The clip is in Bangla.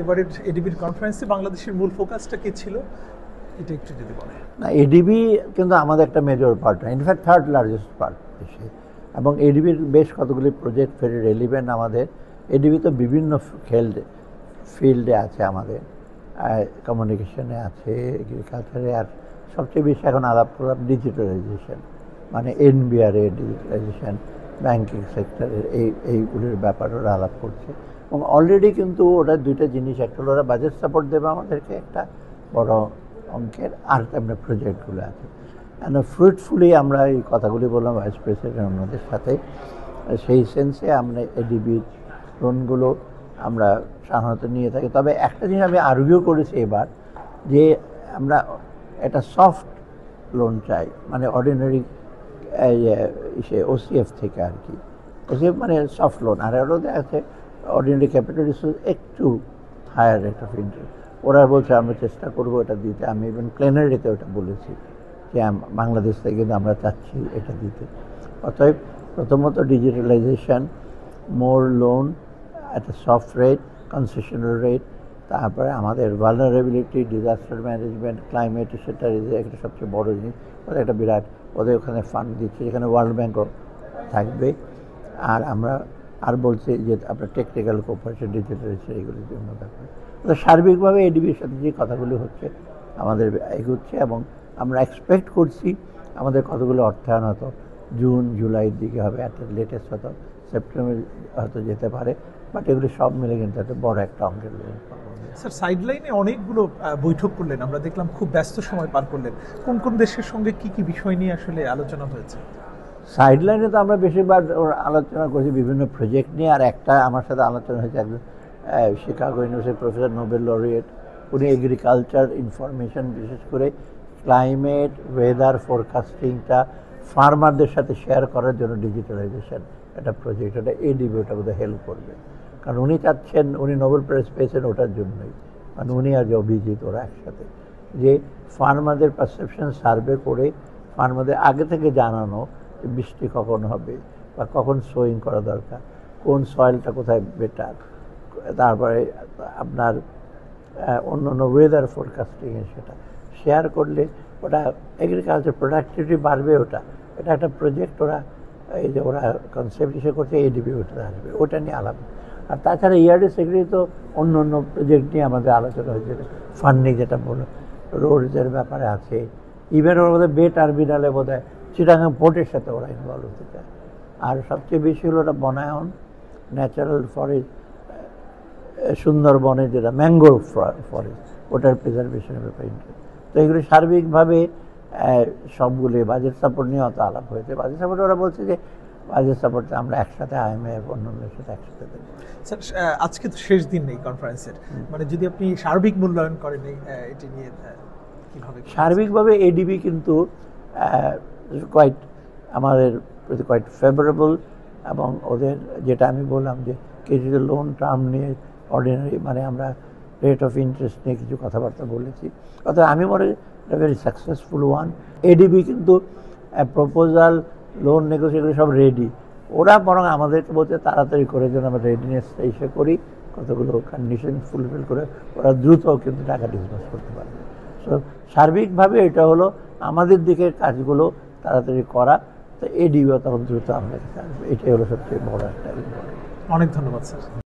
এবারের এডিবির কনফারেন্সে বাংলাদেশের মূল ফোকাসটা কি ছিল, এটা একটু যদি বলেন। না, এডিবি কিন্তু আমাদের একটা major part, in fact third largest part দেশে, এবং এডিবির বেশ কতগুলি প্রজেক্ট ভেরি রেলিভেন্ট আমাদের। এডিবি তো বিভিন্ন ফিল্ডে আছে আমাদের, কমিউনিকেশনে আছে, এগ্রিকালচারে, আর সবচেয়ে বেশি এখন আলাপ করলাম ডিজিটালাইজেশন, মানে এনবিআর এর ডিজিটালাইজেশন, ব্যাংকিং সেক্টরের এইগুলির ব্যাপারে ওরা আলাপ করছে। এবং অলরেডি কিন্তু ওরা দুইটা জিনিস, একটা হলো ওরা বাজেট সাপোর্ট দেবে আমাদেরকে একটা বড় অঙ্কের, আর তেমনি প্রজেক্টগুলো আছে। ফ্রুটফুলি আমরা এই কথাগুলি বললাম ভাইস প্রেসিডেন্ট ওনাদের সাথে। সেই সেন্সে আমরা এডিবির লোনগুলো আমরা সাধারণত নিয়ে থাকি। তবে একটা জিনিস আমি আর্গিউ করেছি এবার, যে আমরা একটা সফট লোন চাই, মানে অর্ডিনারি ওসিএফ থেকে আর কি। ওসিএফ মানে সফট লোন, আর ওটা আছে অর্ডিনারি ক্যাপিটাল রিসোর্স একটু হায়ার রেট অফ ইন্টারেস্ট। ওরা বলছে আমরা চেষ্টা করবো এটা দিতে। আমি ইভেন প্ল্যানারিতে ওটা বলেছি যে বাংলাদেশ থেকে কিন্তু আমরা চাচ্ছি এটা দিতে। অতএব প্রথমত digitalization, more loan at a soft rate, concessional rate, তারপরে আমাদের ভালনারেবিলিটি, ডিজাস্টার ম্যানেজমেন্ট, ক্লাইমেট, সেটা একটা সবচেয়ে বড় জিনিস। ওদের একটা বিরাট, ওদের ওখানে ফান্ড দিচ্ছে, যেখানে ওয়ার্ল্ড ব্যাঙ্কও থাকবে। আর আমরা আর বলছি যে আপনার টেকনিক্যাল কোঅপারেশন, ডিজিটালাইজেশন, এগুলির বিভিন্ন ব্যাপার। তো সার্বিকভাবে এডিবির সাথে যে কথাগুলি হচ্ছে আমাদের এগোচ্ছে, এবং আমরা এক্সপেক্ট করছি আমাদের কতগুলো অর্থায়ন হয়তো জুন জুলাইয়ের দিকে হবে, একটা লেটেস্ট হয়তো সেপ্টেম্বর হয়তো যেতে পারে। বাট এগুলি সব মিলে কিন্তু একটা বড় একটা অঙ্কের লোন পাবো। স্যার, সাইডলাইনে অনেকগুলো বৈঠক করলেন, আমরা দেখলাম খুব ব্যস্ত সময় পার করলেন। কোন কোন দেশের সঙ্গে কি কি বিষয় নিয়ে আসলে আলোচনা হয়েছে? সাইডলাইনে তো আমরা বেশিরভাগ আলোচনা করছি বিভিন্ন প্রজেক্ট নিয়ে। আর একটা আমার সাথে আলোচনা হয়েছে একজন শিকাগো ইউনিভার্সিটির প্রফেসর, নোবেল লরিয়েট, উনি এগ্রিকালচার ইনফরমেশন, বিশেষ করে ক্লাইমেট ওয়েদার ফোরকাস্টিংটা ফার্মারদের সাথে শেয়ার করার জন্য ডিজিটালাইজেশন একটা প্রজেক্ট, ওটা এডিবি ওটা বোধহয় হেল্প করবে। কারণ উনি চাচ্ছেন, উনি নোবেল প্রাইজ পেয়েছেন ওটার জন্যই, মানে উনি আর যে অভিজিৎ ওরা একসাথে, যে ফার্মারদের পারসেপশন সার্ভে করে ফার্মারদের আগে থেকে জানানো যে বৃষ্টি কখন হবে বা কখন সোয়িং করা দরকার, কোন সয়েলটা কোথায় বেটার, তারপরে আপনার অন্য অন্য ওয়েদার ফোরকাস্টিংয়ে সেটা শেয়ার করলে ওটা এগ্রিকালচার প্রোডাক্টিভিটি বাড়বে। এটা একটা প্রজেক্ট ওরা, এই যে ওরা কনসেপ্ট হিসেবে করছে, এডিবি ওটা আসবে, ওটা নিয়ে আলাপ। আর তাছাড়া ইয়ারডি সেক্রেটারি তো অন্য অন্য প্রজেক্ট নিয়ে আমাদের আলোচনা হয়েছে, ফান্ডিং যেটা বললো, রোডসের ব্যাপারে আছে, ইভেন ওর বোধহয় বে টার্মিনালে বোধহয় চিটাগাং পোর্টের সাথে ওরা ইনভলভ হতে চায়। আর সবচেয়ে বেশি হলো ওটা বনায়ন, ন্যাচারাল ফরেস্ট, সুন্দরবনে যেটা ম্যাঙ্গ্রোভ ফরেস্ট, ওটার প্রিজার্ভেশনের ব্যাপারে ইন্টারেস্ট। তো এগুলো সার্বিকভাবে সবগুলি বাজেট সাপোর্ট নিয়ে অত আলাপ হয়েছে। বাজেট সাপোর্ট ওরা বলছে যে বাজেট সাপোর্টটা আমরা একসাথে IMF অন্যান্যের সাথে একসাথে দেবো। স্যার, আজকে তো শেষ দিন নেই কনফারেন্সের, মানে যদি আপনি সার্বিক মূল্যায়ন করেন এটি নিয়ে কীভাবে? সার্বিকভাবে এডিবি কিন্তু কোয়াইট আমাদের প্রতি কোয়াইট ফেভারেবল, এবং ওদের যেটা আমি বললাম যে কিছু লোন টার্ম নিয়ে অর্ডিনারি, মানে আমরা রেট অফ ইন্টারেস্ট নিয়ে কিছু কথাবার্তা বলেছি। অর্থাৎ আমি মনে করি এটা ভেরি সাকসেসফুল ওয়ান। এডিবি কিন্তু প্রপোজাল, লোন নেগোসিয়েশন সব রেডি। ওরা বরং আমাদেরকে বলছে তাড়াতাড়ি করে যেন আমরা রেডিনেসটা এসে করি, কতগুলো কন্ডিশন ফুলফিল করে ওরা দ্রুত কিন্তু টাকা ডিসবার্স করতে পারবে। সো সার্বিকভাবে এটা হলো আমাদের দিকের কাজগুলো তাড়াতাড়ি করা, তো এডিবিও তখন দ্রুত আমরা কাছে আসবে। এটাই হলো সবচেয়ে বড় একটা। অনেক ধন্যবাদ স্যার।